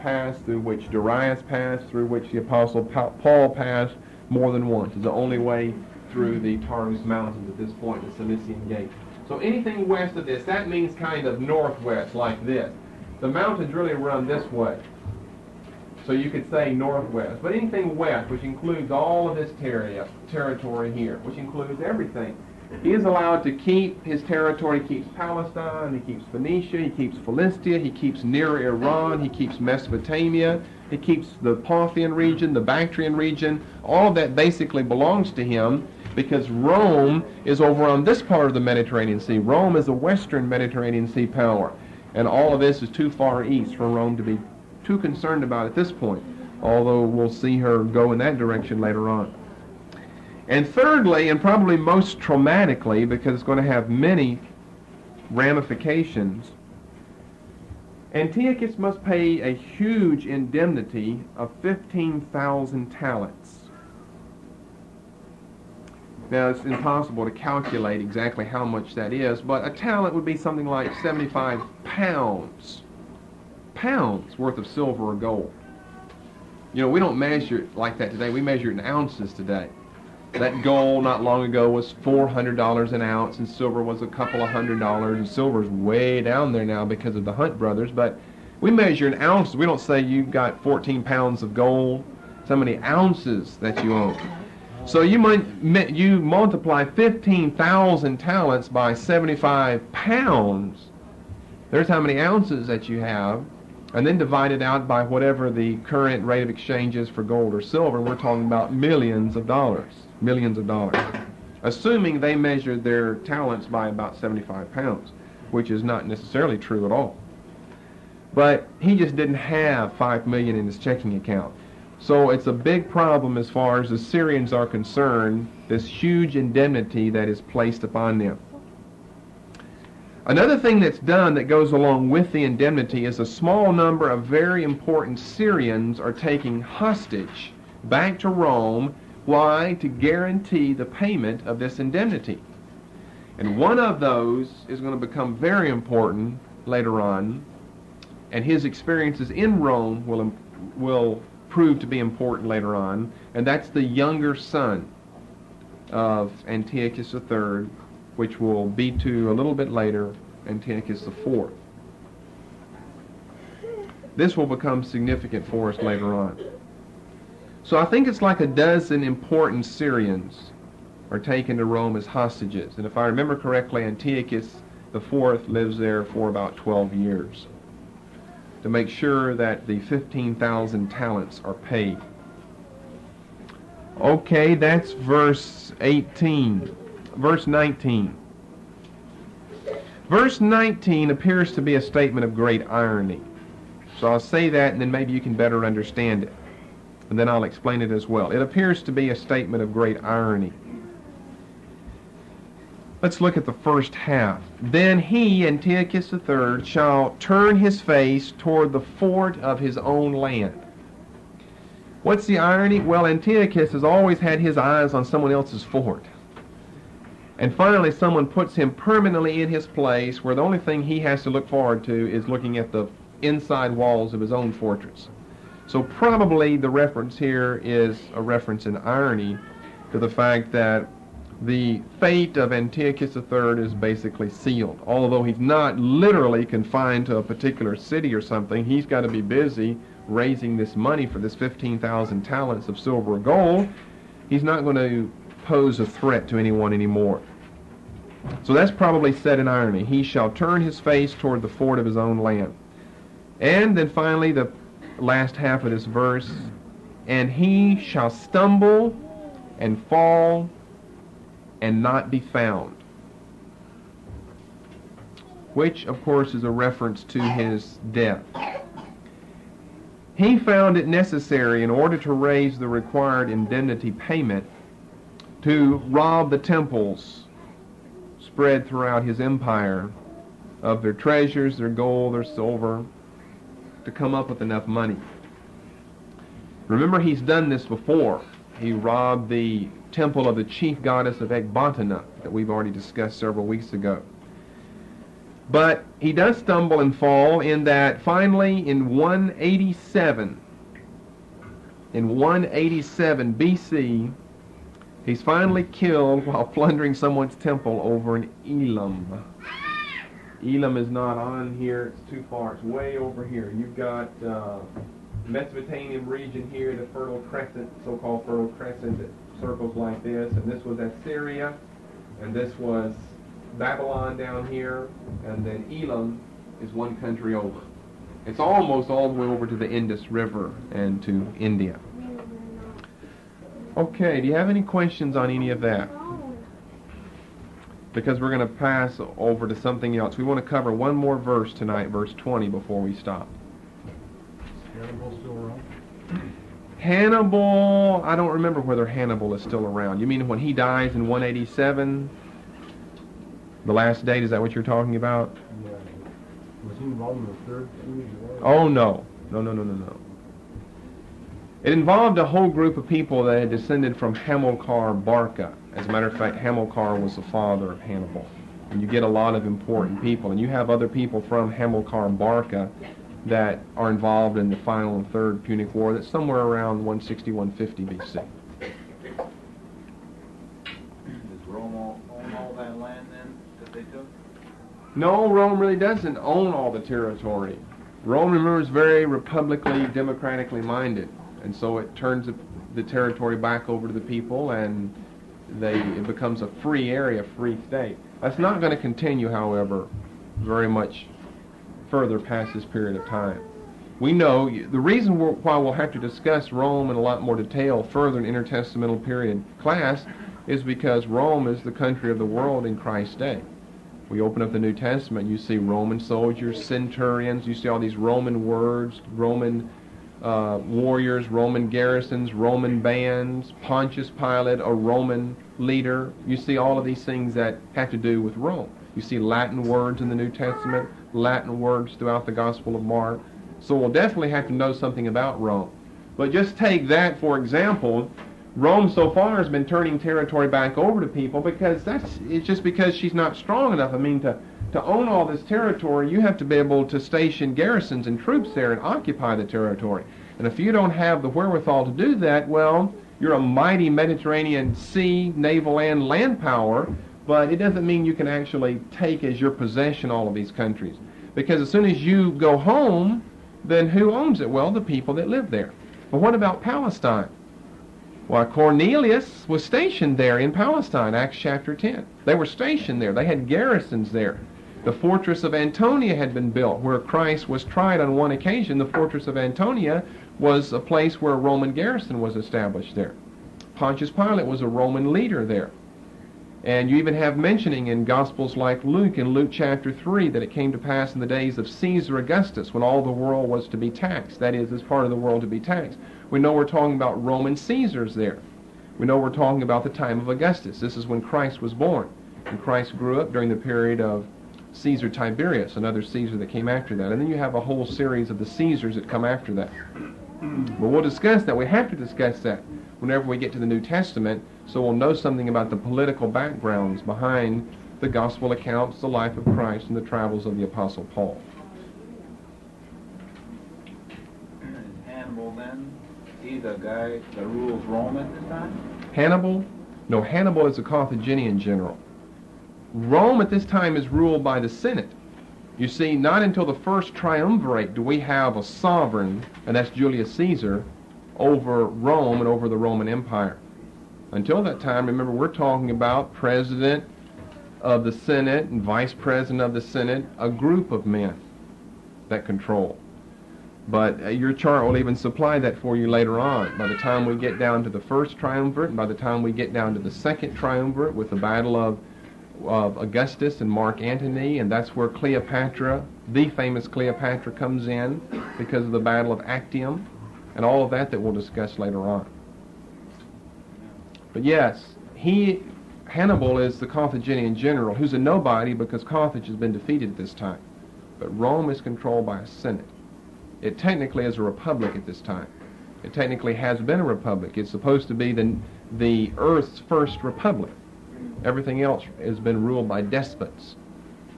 passed, through which Darius passed, through which the Apostle Paul passed more than once. It's the only way through the Taurus Mountains at this point, the Cilician gate. So anything west of this, that means kind of northwest, like this. The mountains really run this way. So you could say northwest. But anything west, which includes all of this territory here, which includes everything. He is allowed to keep his territory. He keeps Palestine, he keeps Phoenicia, he keeps Philistia, he keeps near Iran, he keeps Mesopotamia, he keeps the Parthian region, the Bactrian region. All of that basically belongs to him because Rome is over on this part of the Mediterranean Sea. Rome is a western Mediterranean Sea power, and all of this is too far east for Rome to be too concerned about at this point, although we'll see her go in that direction later on. And thirdly, and probably most traumatically, because it's going to have many ramifications, Antiochus must pay a huge indemnity of 15,000 talents. Now, it's impossible to calculate exactly how much that is, but a talent would be something like 75 pounds worth of silver or gold. You know, we don't measure it like that today. We measure it in ounces today. That gold not long ago was $400 an ounce, and silver was a couple of $100, and silver's way down there now because of the Hunt brothers, but we measure in ounces. We don't say you've got 14 pounds of gold. It's how many ounces that you own. So you multiply 15,000 talents by 75 pounds. There's how many ounces that you have, and then divide it out by whatever the current rate of exchange is for gold or silver, and we're talking about millions of dollars, assuming they measured their talents by about 75 pounds, which is not necessarily true at all. But he just didn't have $5 million in his checking account. So it's a big problem as far as the Syrians are concerned, this huge indemnity that is placed upon them. Another thing that's done that goes along with the indemnity is a small number of very important Syrians are taking hostage back to Rome. Why? To guarantee the payment of this indemnity. And one of those is going to become very important later on, and his experiences in Rome will prove to be important later on, and that's the younger son of Antiochus III, which will be to a little bit later Antiochus IV. This will become significant for us later on. So I think it's like a dozen important Syrians are taken to Rome as hostages. And if I remember correctly, Antiochus IV lives there for about 12 years to make sure that the 15,000 talents are paid. Okay, that's verse 18. Verse 19. Verse 19 appears to be a statement of great irony. So I'll say that, and then maybe you can better understand it. And then I'll explain it as well. It appears to be a statement of great irony. Let's look at the first half. Then he, Antiochus III, shall turn his face toward the fort of his own land. What's the irony? Well, Antiochus has always had his eyes on someone else's fort. And finally, someone puts him permanently in his place where the only thing he has to look forward to is looking at the inside walls of his own fortress. So probably the reference here is a reference in irony to the fact that the fate of Antiochus III is basically sealed. Although he's not literally confined to a particular city or something, he's got to be busy raising this money for this 15,000 talents of silver or gold. He's not going to pose a threat to anyone anymore. So that's probably said in irony. He shall turn his face toward the fort of his own land. And then finally the last half of this verse, and he shall stumble and fall and not be found, which of course is a reference to his death. He found it necessary, in order to raise the required indemnity payment, to rob the temples spread throughout his empire of their treasures, their gold, their silver, to come up with enough money. Remember, he's done this before. He robbed the temple of the chief goddess of Ecbatana that we've already discussed several weeks ago. But he does stumble and fall in that finally in 187 BC, he's finally killed while plundering someone's temple over in Elam. Elam is not on here, it's too far, it's way over here. You've got Mesopotamian region here, the Fertile Crescent, so-called Fertile Crescent that circles like this, and this was Assyria, and this was Babylon down here, and then Elam is one country over. It's almost all the way over to the Indus River and to India. Okay, do you have any questions on any of that? Because we're going to pass over to something else. We want to cover one more verse tonight, verse 20, before we stop. Hannibal still around? Hannibal, I don't remember whether Hannibal is still around. You mean when he dies in 187? The last date, is that what you're talking about? Yeah. Was he involved in the third siege? Oh, no. No. It involved a whole group of people that had descended from Hamilcar Barca. As a matter of fact, Hamilcar was the father of Hannibal. And you get a lot of important people. And you have other people from Hamilcar Barca that are involved in the final and third Punic War. That's somewhere around 160, 150 BC. Does Rome own all that land then that they took? No, Rome really doesn't own all the territory. Rome, remember, is very republicly, democratically minded. And so it turns the territory back over to the people, and it becomes a free area, free state. That's not going to continue, however, very much further past this period of time. We know the reason why we'll have to discuss Rome in a lot more detail further in intertestamental period class is because Rome is the country of the world in Christ's day. We open up the New Testament, you see Roman soldiers, centurions, you see all these Roman words, Roman warriors, Roman garrisons, Roman bands, Pontius Pilate, a Roman leader. You see all of these things that have to do with Rome. You see Latin words in the New Testament, Latin words throughout the Gospel of Mark. So we'll definitely have to know something about Rome. But just take that, for example. Rome so far has been turning territory back over to people because it's just because she's not strong enough. I mean, to own all this territory, you have to be able to station garrisons and troops there and occupy the territory. And if you don't have the wherewithal to do that, well, you're a mighty Mediterranean sea, naval, and land power, but it doesn't mean you can actually take as your possession all of these countries. Because as soon as you go home, then who owns it? Well, the people that live there. But what about Palestine? Well, Cornelius was stationed there in Palestine, Acts chapter 10. They were stationed there. They had garrisons there. The fortress of Antonia had been built, where Christ was tried on one occasion. The fortress of Antonia was a place where a Roman garrison was established there. Pontius Pilate was a Roman leader there. And you even have mentioning in Gospels like Luke, in Luke chapter 3, that it came to pass in the days of Caesar Augustus, when all the world was to be taxed. That is, as part of the world to be taxed. We know we're talking about Roman Caesars there. We know we're talking about the time of Augustus. This is when Christ was born. And Christ grew up during the period of Caesar Tiberius, another Caesar that came after that. And then you have a whole series of the Caesars that come after that. But we'll discuss that. We have to discuss that whenever we get to the New Testament, so we'll know something about the political backgrounds behind the gospel accounts, the life of Christ, and the travels of the Apostle Paul. Is Hannibal then? He's the guy that rules Rome at this time? Hannibal? No, Hannibal is a Carthaginian general. Rome at this time is ruled by the Senate. You see, not until the first triumvirate do we have a sovereign, and that's Julius Caesar, over Rome and over the Roman Empire. Until that time, remember, we're talking about president of the Senate and vice president of the Senate, a group of men that control. But your chart will even supply that for you later on. By the time we get down to the first triumvirate, and by the time we get down to the second triumvirate with the battle of Augustus and Mark Antony, and that's where Cleopatra, the famous Cleopatra, comes in because of the battle of Actium, and all of that we'll discuss later on. But yes, Hannibal is the Carthaginian general who's a nobody because Carthage has been defeated at this time. But Rome is controlled by a Senate. It technically is a republic at this time. It technically has been a republic. It's supposed to be the earth's first republic. Everything else has been ruled by despots.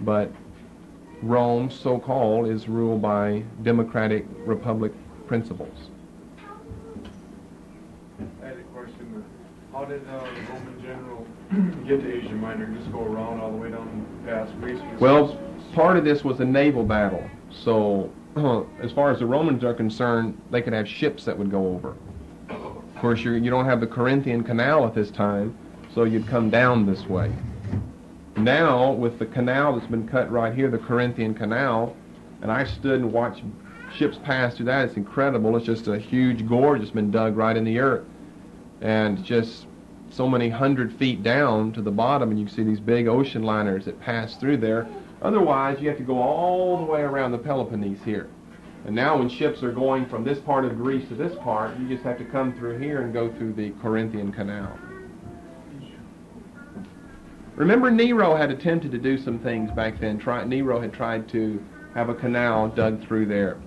But Rome, so-called, is ruled by democratic republic principles. I had a question. How did the Roman general get to Asia Minor? Just go around all the way down past Greece? Well, part of this was a naval battle. So, as far as the Romans are concerned, they could have ships that would go over. Of course, you don't have the Corinthian Canal at this time, so you'd come down this way. Now, with the canal that's been cut right here, the Corinthian Canal, and I stood and watched ships pass through that. It's incredible. It's just a huge gorge that's been dug right in the earth. And just so many 100 feet down to the bottom, and you can see these big ocean liners that pass through there. Otherwise, you have to go all the way around the Peloponnese here. And now when ships are going from this part of Greece to this part, you just have to come through here and go through the Corinthian Canal. Remember, Nero had attempted to do some things back then. Nero had tried to have a canal dug through there.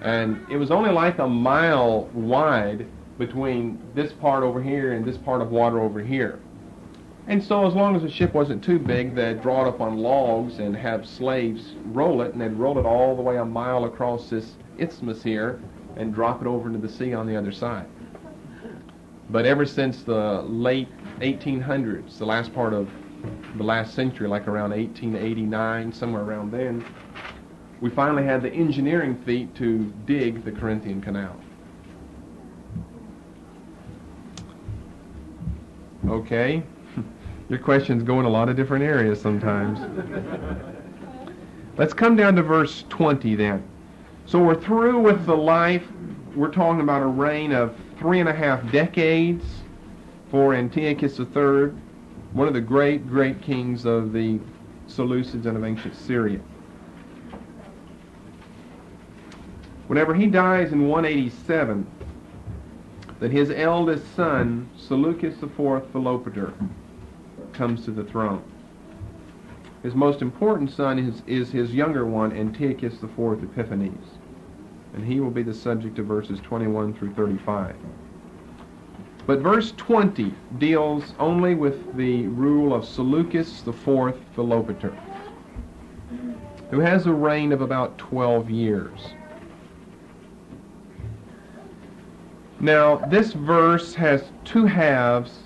And it was only like a mile wide between this part over here and this part of water over here. And so as long as the ship wasn't too big, they'd draw it up on logs and have slaves roll it, and they'd roll it all the way a mile across this isthmus here and drop it over into the sea on the other side. But ever since the late 1800s, the last part of the last century, like around 1889, somewhere around then, we finally had the engineering feat to dig the Corinthian Canal. Okay, your questions go in a lot of different areas sometimes. Let's come down to verse 20 then. So we're through with the life. We're talking about a reign of 3.5 decades for Antiochus III, one of the great, great kings of the Seleucids and of ancient Syria. whenever he dies in 187, that his eldest son, Seleucus IV Philopator, comes to the throne. His most important son is his younger one, Antiochus IV Epiphanes, and he will be the subject of verses 21 through 35. But verse 20 deals only with the rule of Seleucus IV Philopator, who has a reign of about 12 years. Now, this verse has two halves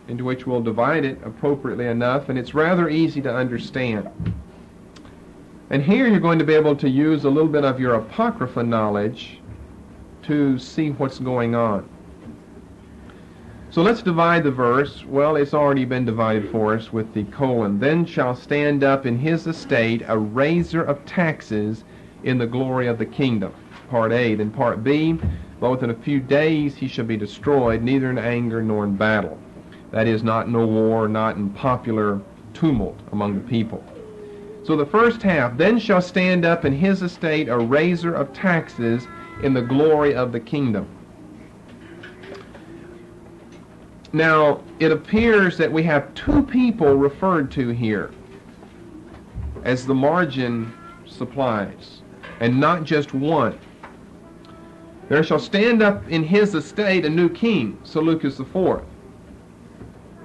into which we'll divide it appropriately enough, and it's rather easy to understand. And here you're going to be able to use a little bit of your Apocrypha knowledge to see what's going on. So let's divide the verse. Well, it's already been divided for us with the colon. Then shall stand up in his estate a raiser of taxes in the glory of the kingdom. Part A. Then part B, both in a few days he shall be destroyed, neither in anger nor in battle. That is, not in a war, not in popular tumult among the people. So the first half, then shall stand up in his estate a raiser of taxes in the glory of the kingdom. Now, it appears that we have two people referred to here as the margin supplies, and not just one. There shall stand up in his estate a new king, Seleucus IV,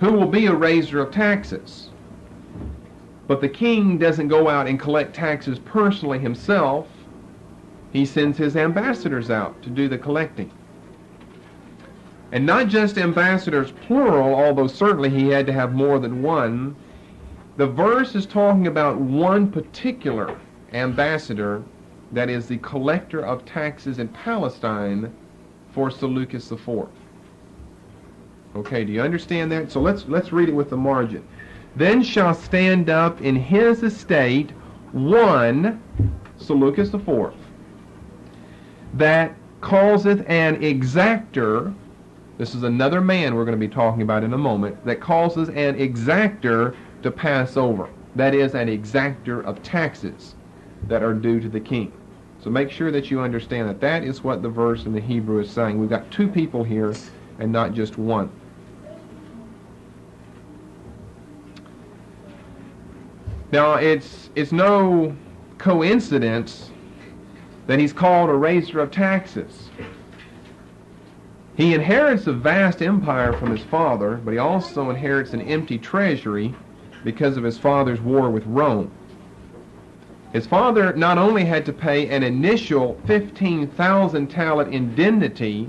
who will be a raiser of taxes. But the king doesn't go out and collect taxes personally himself. He sends his ambassadors out to do the collecting. And not just ambassadors plural, although certainly he had to have more than one. The verse is talking about one particular ambassador, that is the collector of taxes in Palestine for Seleucus IV. Okay, do you understand that? So let's read it with the margin. Then shall stand up in his estate one, Seleucus IV, that causeth an exactor. This is another man we're going to be talking about in a moment, that causes an exactor to pass over. That is, an exactor of taxes that are due to the king. So make sure that you understand that that is what the verse in the Hebrew is saying. We've got two people here and not just one. Now, it's no coincidence that he's called a raiser of taxes. He inherits a vast empire from his father, but he also inherits an empty treasury because of his father's war with Rome. His father not only had to pay an initial 15,000 talent indemnity,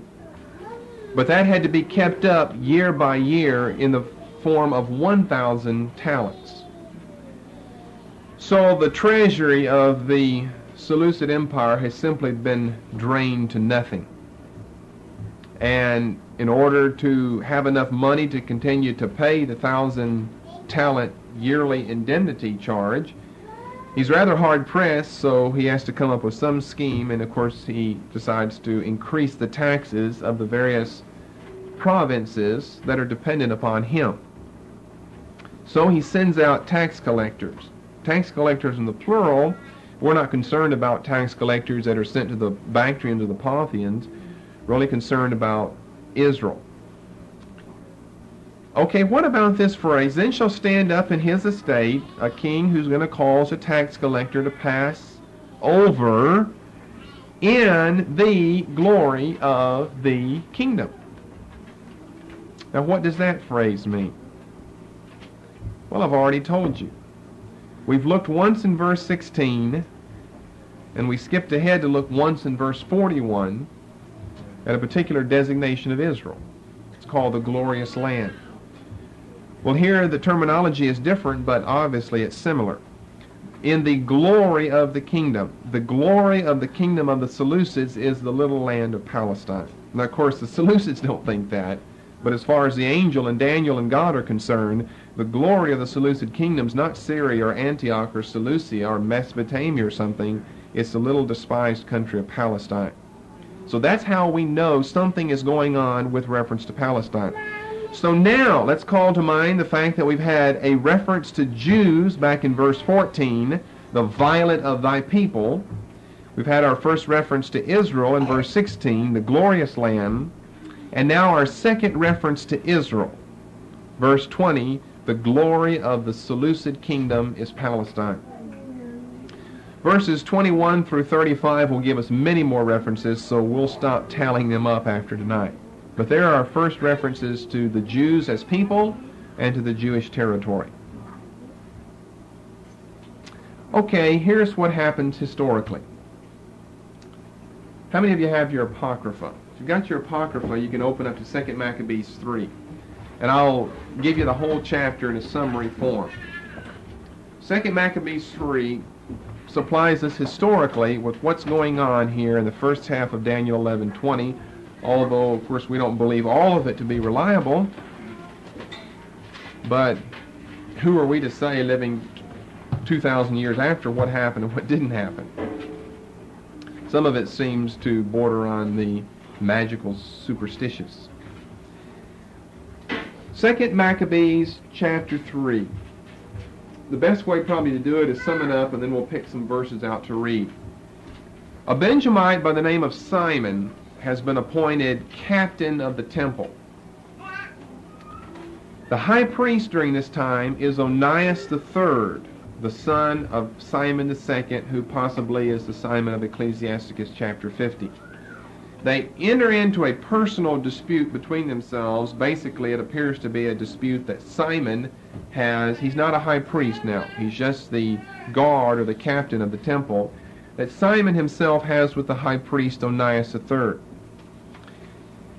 but that had to be kept up year by year in the form of 1,000 talents. So the treasury of the Seleucid Empire has simply been drained to nothing. And in order to have enough money to continue to pay the 1,000 talent yearly indemnity charge, he's rather hard pressed, so he has to come up with some scheme, and of course he decides to increase the taxes of the various provinces that are dependent upon him. So he sends out tax collectors. Tax collectors in the plural. We're not concerned about tax collectors that are sent to the Bactrians or the Parthians. We're only concerned about Israel. Okay, what about this phrase? Then shall stand up in his estate a king who's going to cause a tax collector to pass over in the glory of the kingdom. Now, what does that phrase mean? Well, I've already told you. We've looked once in verse 16, and we skipped ahead to look once in verse 41 at a particular designation of Israel. It's called the glorious land. Well, here the terminology is different, but obviously it's similar. In the glory of the kingdom. The glory of the kingdom of the Seleucids is the little land of Palestine. Now, of course, the Seleucids don't think that, but as far as the angel and Daniel and God are concerned, the glory of the Seleucid kingdom is not Syria or Antioch or Seleucia or Mesopotamia or something. It's the little despised country of Palestine. So that's how we know something is going on with reference to Palestine. So now, let's call to mind the fact that we've had a reference to Jews back in verse 14, the violet of thy people. We've had our first reference to Israel in verse 16, the glorious land, and now our second reference to Israel. Verse 20, the glory of the Seleucid kingdom is Palestine. Verses 21 through 35 will give us many more references, so we'll stop tallying them up after tonight. But there are our first references to the Jews as people and to the Jewish territory. Okay, here's what happens historically. How many of you have your Apocrypha? If you've got your Apocrypha, you can open up to 2 Maccabees 3. And I'll give you the whole chapter in a summary form. 2 Maccabees 3 supplies us historically with what's going on here in the first half of Daniel 11:20, although, of course, we don't believe all of it to be reliable. But who are we to say, living 2,000 years after, what happened and what didn't happen? Some of it seems to border on the magical superstitious. 2 Maccabees chapter 3. The best way probably to do it is sum it up, and then we'll pick some verses out to read. A Benjamite by the name of Simon has been appointed captain of the temple. The high priest during this time is Onias III, the son of Simon II, who possibly is the Simon of Ecclesiasticus chapter 50. They enter into a personal dispute between themselves. Basically, it appears to be a dispute that Simon has. He's not a high priest now. He's just the guard or the captain of the temple, that Simon himself has with the high priest Onias III.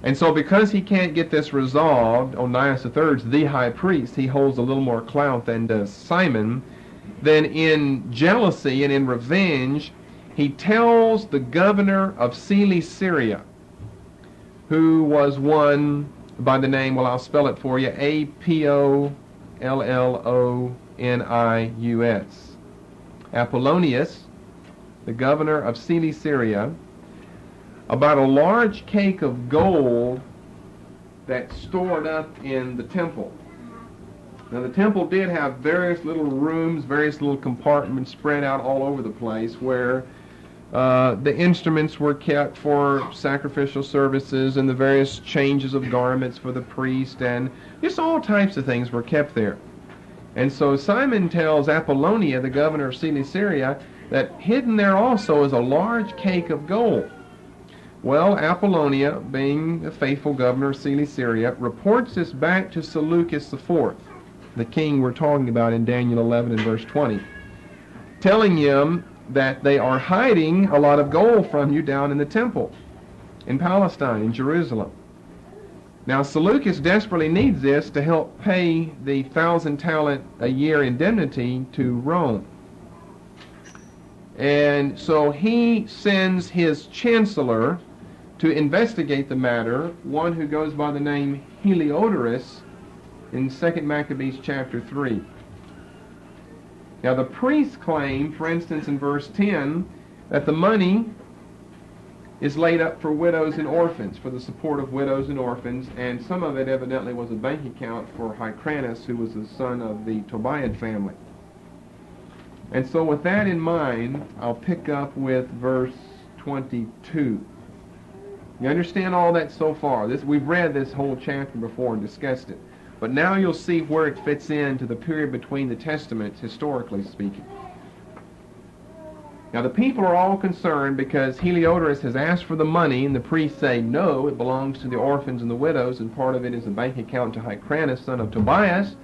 And so because he can't get this resolved, Onias III is the high priest. He holds a little more clout than does Simon. Then in jealousy and in revenge, he tells the governor of Cilicia, who was one by the name, well, I'll spell it for you, Apollonius, Apollonius, the governor of Cilicia, about a large cake of gold that's stored up in the temple. Now, the temple did have various little rooms, various little compartments spread out all over the place where the instruments were kept for sacrificial services, and the various changes of garments for the priest, and just all types of things were kept there. And so Simon tells Apollonia, the governor of Cilicia, that hidden there also is a large cake of gold. Well, Apollonia, being the faithful governor of Cilicia, reports this back to Seleucus IV, the king we're talking about in Daniel 11 and verse 20, telling him that they are hiding a lot of gold from you down in the temple in Palestine, in Jerusalem. Now, Seleucus desperately needs this to help pay the 1,000 talent a year indemnity to Rome. And so he sends his chancellor to investigate the matter, one who goes by the name Heliodorus, in 2 Maccabees chapter 3. Now the priests claim, for instance in verse 10, that the money is laid up for widows and orphans, for the support of widows and orphans, and some of it evidently was a bank account for Hyrcanus, who was the son of the Tobiad family. And so with that in mind, I'll pick up with verse 22. You understand all that so far? We've read this whole chapter before and discussed it. But now you'll see where it fits into the period between the Testaments, historically speaking. Now the people are all concerned because Heliodorus has asked for the money, and the priests say, no, it belongs to the orphans and the widows, and part of it is a bank account to Hyrcanus, son of Tobias,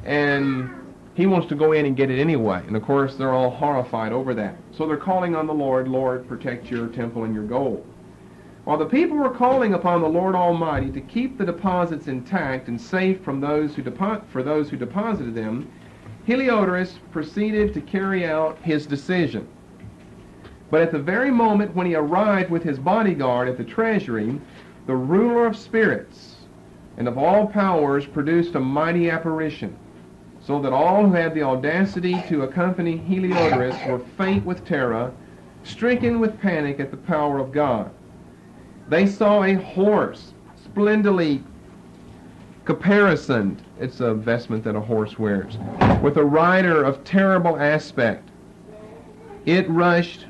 and he wants to go in and get it anyway. And of course, they're all horrified over that. So they're calling on the Lord, Lord, protect your temple and your gold. While the people were calling upon the Lord Almighty to keep the deposits intact and safe from those who deposited them, Heliodorus proceeded to carry out his decision. But at the very moment when he arrived with his bodyguard at the treasury, the ruler of spirits and of all powers produced a mighty apparition, so that all who had the audacity to accompany Heliodorus were faint with terror, stricken with panic at the power of God. They saw a horse, splendidly caparisoned, it's a vestment that a horse wears, with a rider of terrible aspect. It rushed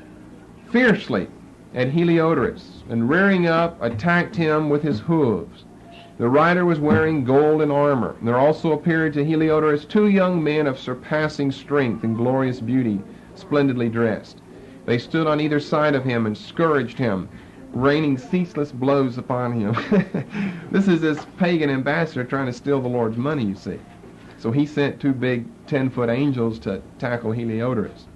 fiercely at Heliodorus, and rearing up, attacked him with his hooves. The rider was wearing golden armor. There also appeared to Heliodorus 2 young men of surpassing strength and glorious beauty, splendidly dressed. They stood on either side of him and scourged him, raining ceaseless blows upon him. This is this pagan ambassador trying to steal the Lord's money, you see. So he sent 2 big 10-foot angels to tackle Heliodorus.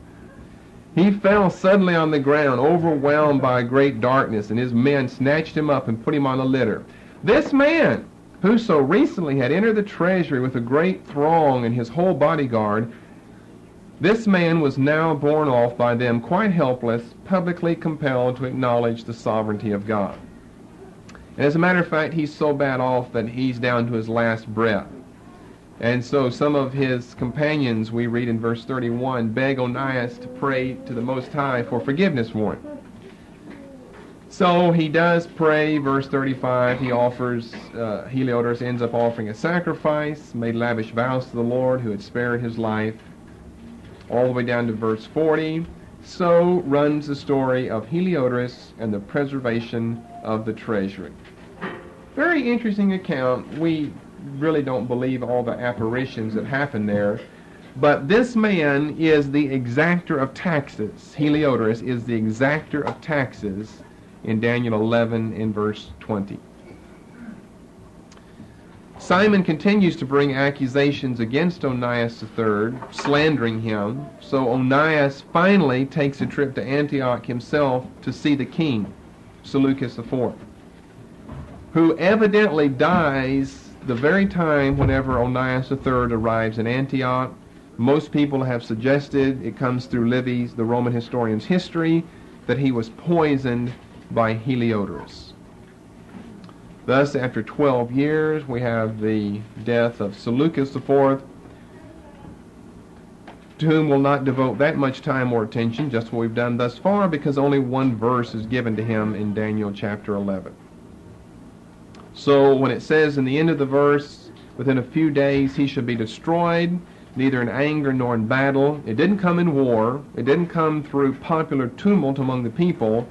He fell suddenly on the ground, overwhelmed by great darkness, and his men snatched him up and put him on a litter. This man, who so recently had entered the treasury with a great throng and his whole bodyguard, this man was now borne off by them quite helpless, publicly compelled to acknowledge the sovereignty of God. And as a matter of fact, he's so bad off that he's down to his last breath. And so some of his companions, we read in verse 31, beg Onias to pray to the Most High for forgiveness for him. So he does pray, verse 35, he offers, Heliodorus ends up offering a sacrifice, made lavish vows to the Lord who had spared his life, all the way down to verse 40. So runs the story of Heliodorus and the preservation of the treasury. Very interesting account. We really don't believe all the apparitions that happen there, but this man is the exactor of taxes. Heliodorus is the exactor of taxes in Daniel 11 in verse 20. Simon continues to bring accusations against Onias III, slandering him, so Onias finally takes a trip to Antioch himself to see the king, Seleucus IV, who evidently dies the very time whenever Onias III arrives in Antioch. Most people have suggested, it comes through Livy's, the Roman historian's history, that he was poisoned by Heliodorus. Thus, after 12 years, we have the death of Seleucus IV, to whom we'll not devote that much time or attention, just what we've done thus far, because only 1 verse is given to him in Daniel chapter 11. So when it says in the end of the verse, within a few days he shall be destroyed, neither in anger nor in battle, it didn't come in war, it didn't come through popular tumult among the people,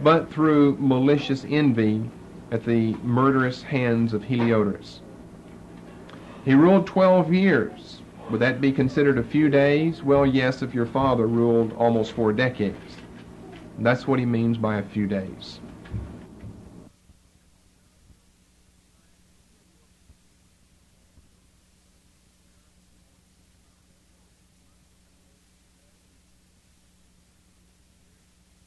but through malicious envy at the murderous hands of Heliodorus. He ruled 12 years. Would that be considered a few days? Well, yes, if your father ruled almost 4 decades. That's what he means by a few days.